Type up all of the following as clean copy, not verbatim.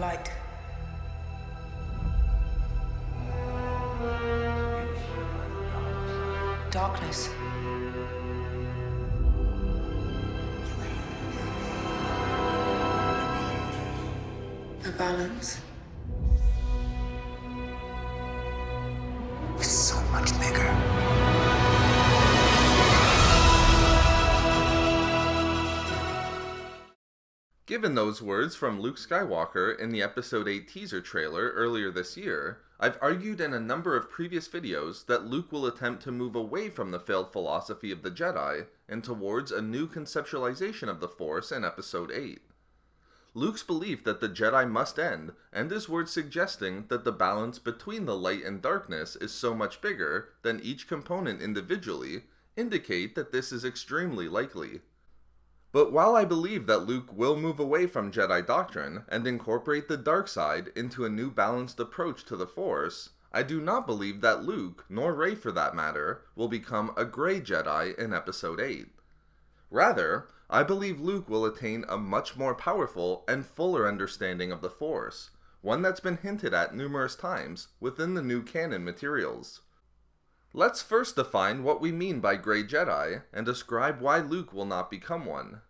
light. Darkness. A balance. It's so much bigger. Given those words from Luke Skywalker in the Episode 8 teaser trailer earlier this year, I've argued in a number of previous videos that Luke will attempt to move away from the failed philosophy of the Jedi and towards a new conceptualization of the Force in Episode 8. Luke's belief that the Jedi must end, and his words suggesting that the balance between the light and darkness is so much bigger than each component individually, indicate that this is extremely likely. But while I believe that Luke will move away from Jedi doctrine and incorporate the dark side into a new balanced approach to the Force, I do not believe that Luke, nor Rey for that matter, will become a Grey Jedi in Episode 8. Rather, I believe Luke will attain a much more powerful and fuller understanding of the Force, one that's been hinted at numerous times within the new canon materials. Let's first define what we mean by Grey Jedi and describe why Luke will not become one.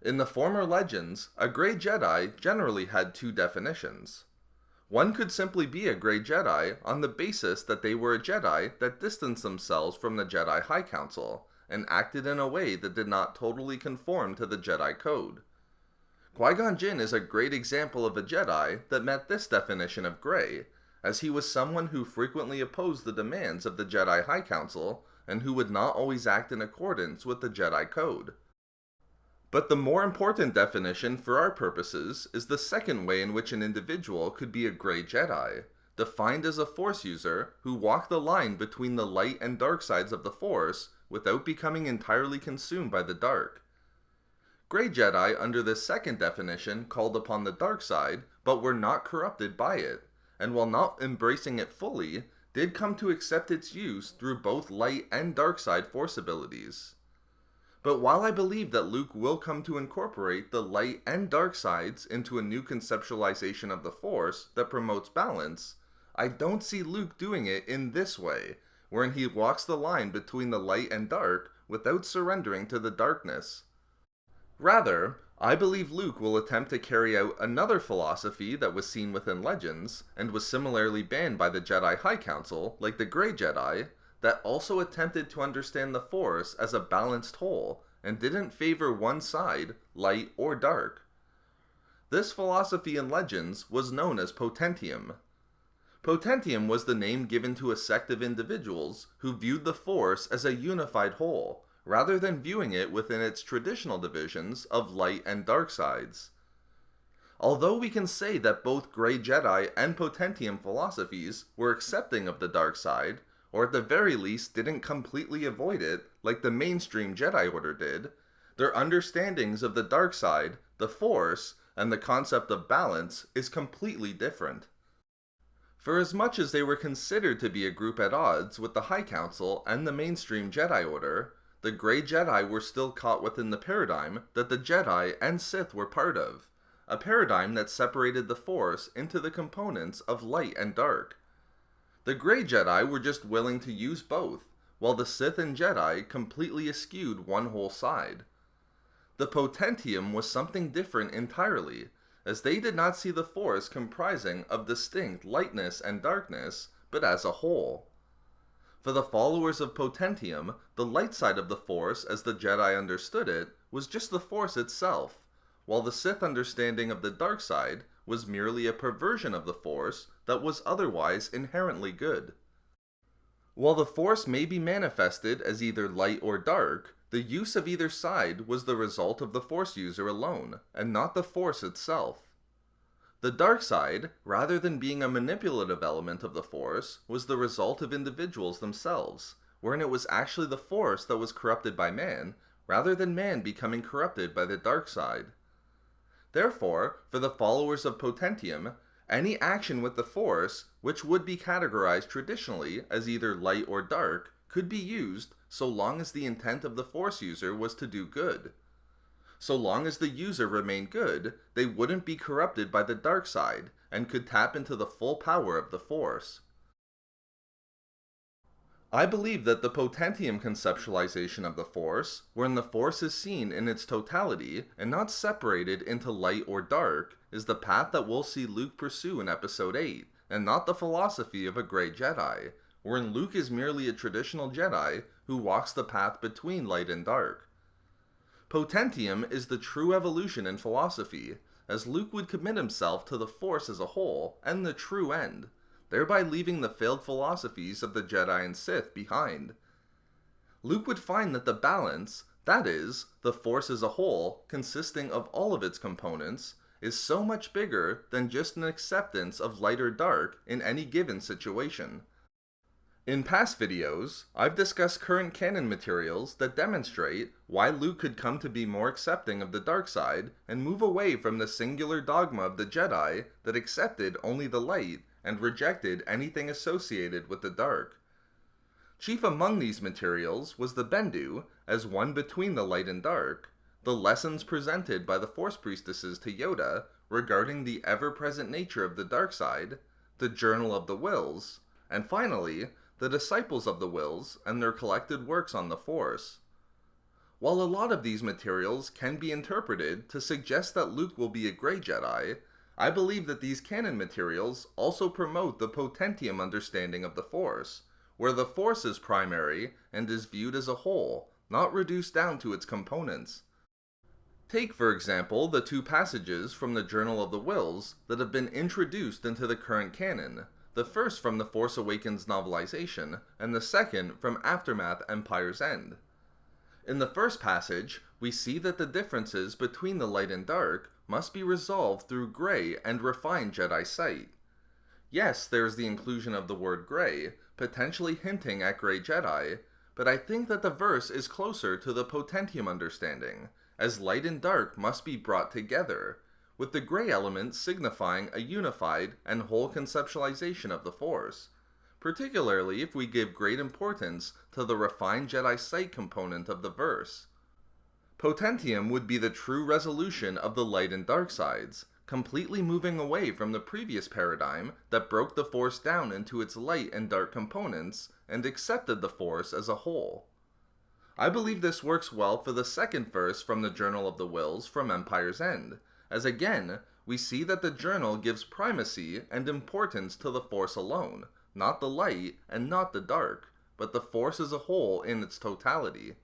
In the former legends, a Grey Jedi generally had two definitions. One could simply be a Grey Jedi on the basis that they were a Jedi that distanced themselves from the Jedi High Council and acted in a way that did not totally conform to the Jedi Code. Qui-Gon Jinn is a great example of a Jedi that met this definition of Grey, as he was someone who frequently opposed the demands of the Jedi High Council and who would not always act in accordance with the Jedi Code. But the more important definition for our purposes is the second way in which an individual could be a Grey Jedi, defined as a Force user who walked the line between the light and dark sides of the Force without becoming entirely consumed by the dark. Grey Jedi under this second definition called upon the dark side, but were not corrupted by it, and while not embracing it fully, did come to accept its use through both light and dark side Force abilities. But while I believe that Luke will come to incorporate the light and dark sides into a new conceptualization of the Force that promotes balance, I don't see Luke doing it in this way, wherein he walks the line between the light and dark without surrendering to the darkness. Rather, I believe Luke will attempt to carry out another philosophy that was seen within Legends, and was similarly banned by the Jedi High Council, like the Grey Jedi, that also attempted to understand the Force as a balanced whole, and didn't favor one side, light or dark. This philosophy in Legends was known as Potentium. Potentium was the name given to a sect of individuals who viewed the Force as a unified whole, rather than viewing it within its traditional divisions of light and dark sides. Although we can say that both Grey Jedi and Potentium philosophies were accepting of the dark side, or at the very least didn't completely avoid it like the mainstream Jedi Order did, their understandings of the dark side, the Force, and the concept of balance is completely different. For as much as they were considered to be a group at odds with the High Council and the mainstream Jedi Order, the Grey Jedi were still caught within the paradigm that the Jedi and Sith were part of, a paradigm that separated the Force into the components of light and dark. The Grey Jedi were just willing to use both, while the Sith and Jedi completely eschewed one whole side. The Potentium was something different entirely, as they did not see the Force comprising of distinct lightness and darkness, but as a whole. For the followers of Potentium, the light side of the Force as the Jedi understood it was just the Force itself, while the Sith understanding of the dark side was merely a perversion of the Force that was otherwise inherently good. While the Force may be manifested as either light or dark, the use of either side was the result of the Force user alone, and not the Force itself. The dark side, rather than being a manipulative element of the Force, was the result of individuals themselves, wherein it was actually the Force that was corrupted by man, rather than man becoming corrupted by the dark side. Therefore, for the followers of Potentium, any action with the Force, which would be categorized traditionally as either light or dark, could be used so long as the intent of the Force user was to do good. So long as the user remained good, they wouldn't be corrupted by the dark side, and could tap into the full power of the Force. I believe that the Potentium conceptualization of the Force, wherein the Force is seen in its totality and not separated into light or dark, is the path that we'll see Luke pursue in Episode 8, and not the philosophy of a Grey Jedi, wherein Luke is merely a traditional Jedi who walks the path between light and dark. Potentium is the true evolution in philosophy, as Luke would commit himself to the Force as a whole and the true end, thereby leaving the failed philosophies of the Jedi and Sith behind. Luke would find that the balance, that is, the Force as a whole, consisting of all of its components, is so much bigger than just an acceptance of light or dark in any given situation. In past videos, I've discussed current canon materials that demonstrate why Luke could come to be more accepting of the dark side and move away from the singular dogma of the Jedi that accepted only the light and rejected anything associated with the dark. Chief among these materials was the Bendu, as one between the light and dark, the lessons presented by the Force priestesses to Yoda regarding the ever-present nature of the dark side, the Journal of the Wills, and finally, the disciples of the Wills and their collected works on the Force. While a lot of these materials can be interpreted to suggest that Luke will be a Grey Jedi, I believe that these canon materials also promote the Potentium understanding of the Force, where the Force is primary and is viewed as a whole, not reduced down to its components. Take, for example, the two passages from the Journal of the Wills that have been introduced into the current canon, the first from the Force Awakens novelization, and the second from Aftermath Empire's End. In the first passage, we see that the differences between the light and dark must be resolved through grey and refined Jedi sight. Yes, there is the inclusion of the word grey, potentially hinting at Grey Jedi, but I think that the verse is closer to the Potentium understanding, as light and dark must be brought together, with the grey element signifying a unified and whole conceptualization of the Force, particularly if we give great importance to the refined Jedi sight component of the verse. Potentium would be the true resolution of the light and dark sides, completely moving away from the previous paradigm that broke the Force down into its light and dark components and accepted the Force as a whole. I believe this works well for the second verse from the Journal of the Wills from Empire's End, as again, we see that the journal gives primacy and importance to the Force alone, not the light and not the dark, but the Force as a whole in its totality.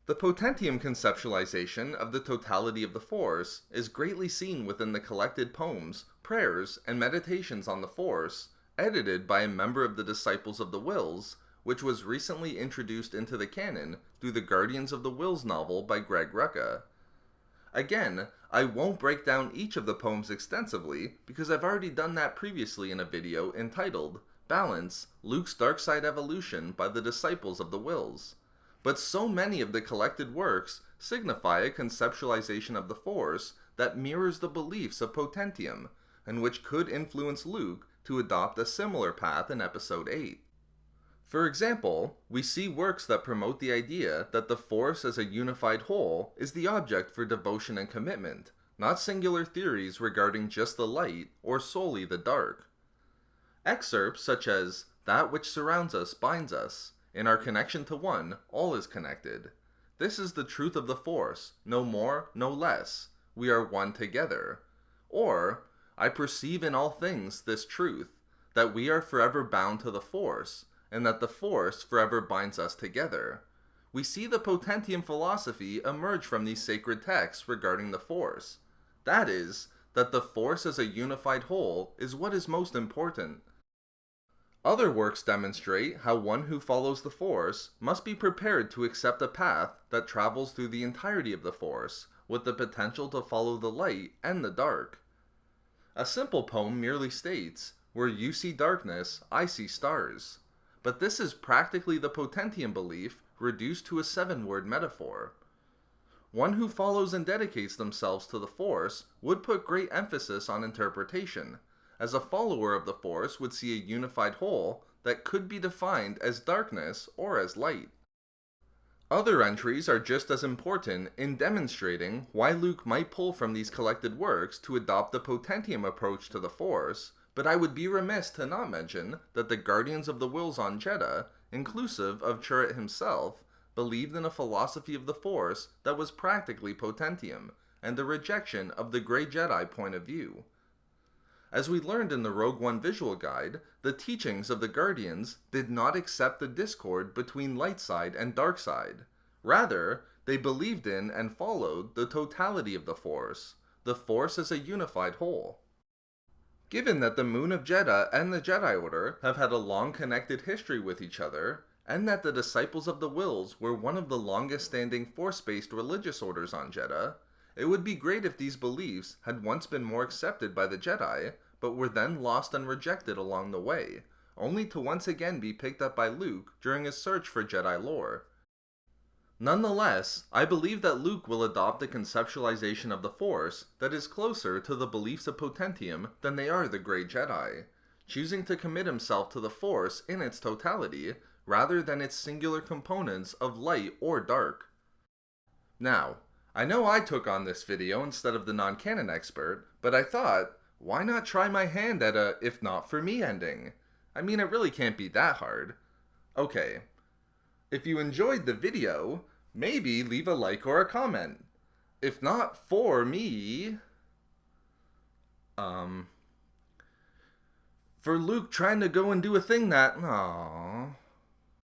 The Potentium conceptualization of the totality of the Force is greatly seen within the collected poems, prayers, and meditations on the Force, edited by a member of the Disciples of the Wills, which was recently introduced into the canon through the Guardians of the Wills novel by Greg Rucka. Again, I won't break down each of the poems extensively because I've already done that previously in a video entitled Balance, Luke's Dark Side Evolution by the Disciples of the Wills. But so many of the collected works signify a conceptualization of the Force that mirrors the beliefs of Potentium, and which could influence Luke to adopt a similar path in Episode 8. For example, we see works that promote the idea that the Force as a unified whole is the object for devotion and commitment, not singular theories regarding just the light or solely the dark. Excerpts such as, "That which surrounds us binds us. In our connection to one, all is connected. This is the truth of the Force, no more, no less. We are one together." Or, "I perceive in all things this truth, that we are forever bound to the Force, and that the Force forever binds us together." We see the Potentium philosophy emerge from these sacred texts regarding the Force. That is, that the Force as a unified whole is what is most important. Other works demonstrate how one who follows the Force must be prepared to accept a path that travels through the entirety of the Force, with the potential to follow the light and the dark. A simple poem merely states, "Where you see darkness, I see stars." But this is practically the Potentium belief reduced to a 7-word metaphor. One who follows and dedicates themselves to the Force would put great emphasis on interpretation, as a follower of the Force would see a unified whole that could be defined as darkness or as light. Other entries are just as important in demonstrating why Luke might pull from these collected works to adopt the Potentium approach to the Force, but I would be remiss to not mention that the Guardians of the Wills on Jedha, inclusive of Chirrut himself, believed in a philosophy of the Force that was practically Potentium, and the rejection of the Grey Jedi point of view. As we learned in the Rogue One visual guide, the teachings of the Guardians did not accept the discord between light side and dark side. Rather, they believed in and followed the totality of the Force as a unified whole. Given that the Moon of Jedha and the Jedi Order have had a long connected history with each other, and that the Disciples of the Wills were one of the longest-standing Force-based religious orders on Jedha, it would be great if these beliefs had once been more accepted by the Jedi, but were then lost and rejected along the way, only to once again be picked up by Luke during his search for Jedi lore. Nonetheless, I believe that Luke will adopt a conceptualization of the Force that is closer to the beliefs of Potentium than they are the Grey Jedi, choosing to commit himself to the Force in its totality, rather than its singular components of light or dark. Now, I know I took on this video instead of the non-canon expert, but I thought, why not try my hand at a if not for me ending? I mean, it really can't be that hard. Okay, if you enjoyed the video, maybe leave a like or a comment. If not for me, for Luke trying to go and do a thing that, aww.